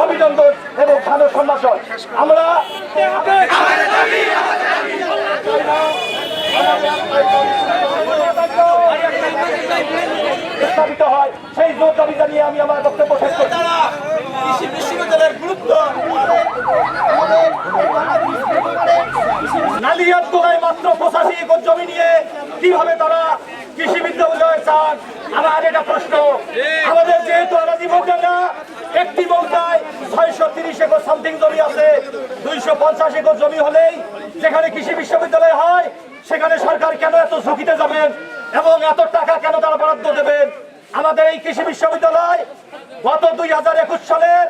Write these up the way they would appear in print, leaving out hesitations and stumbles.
অভিনন্দন এবং ধানের সম্ভাষণ আমরা স্থাপিত হয় সেই জোর দাবি জানিয়ে আমি আমার বক্তব্য শেষ করছি। কৃষি বিশ্ববিদ্যালয়ের গুরুত্ব নালিয়াতগোড়ায় মাত্র 85 একর জমি নিয়ে কিভাবে তারা কৃষি বিশ্ববিদ্যালয় চান? আমার এটা প্রশ্ন। আমাদের যেহেতু আলাদা মৌজা একটি মৌজায় 630 একর সামথিং জমি আছে, 250 একর জমি হলেই যেখানে কৃষি বিশ্ববিদ্যালয় হয় সেখানে সরকার কেন এত ঝুঁকিতে যাবেন এবং এত টাকা কেন তারা বরাদ্দ দেবেন? আমাদের এই কৃষি বিশ্ববিদ্যালয় গত 2021 সালের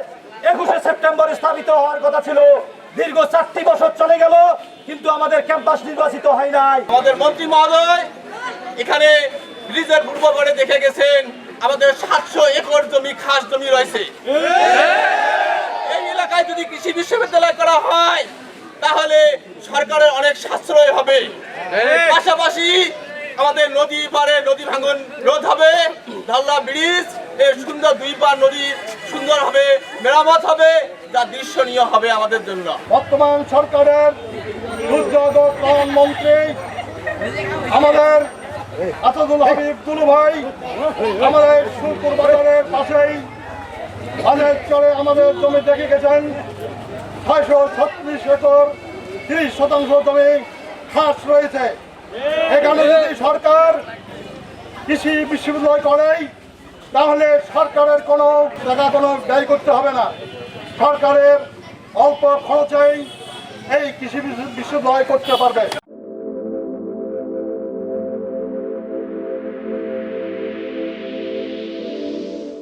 21শে সেপ্টেম্বর স্থাপিত হওয়ার কথা ছিল। দীর্ঘ 4টি বছর চলে গেল কিন্তু আমাদের ক্যাম্পাস নির্বাচিত হয় নাই। আমাদের মন্ত্রী মহোদয় এখানে ব্রিজের পূর্ব করে দেখে গেছেন আমাদের 700 একর জমি খাস জমি রয়েছে। এই এলাকায় যদি কৃষি বিশ্ববিদ্যালয় করা হয় তাহলে সরকারের অনেক সাশ্রয় হবে। পাশাপাশি আমাদের নদী পারে নদী ভাঙন রোধ হবে, ঢাল্লা ব্রিজ এর সুন্দর 2 পার নদী সুন্দর হবে, মেরামত হবে, যা দৃশ্যনীয় হবে আমাদের জন্য। বর্তমান সরকারের দুর্যোগ ত্রাণ মন্ত্রী আমাদের আসাদুল হাবিব দুলু ভাই আমাদের সুরপুর বাজারের পাশেই বাজার চলে আমাদের জমি দেখে গেছেন 636 একর 30% জমি খাস রয়েছে। এখানে যদি সরকার কৃষি বিশ্ববিদ্যালয় করে তাহলে সরকারের কোনো টাকা কোনো ব্যয় করতে হবে না, সরকারের অল্প খরচেই এই কৃষি বিশ্ববিদ্যালয় করতে পারবে।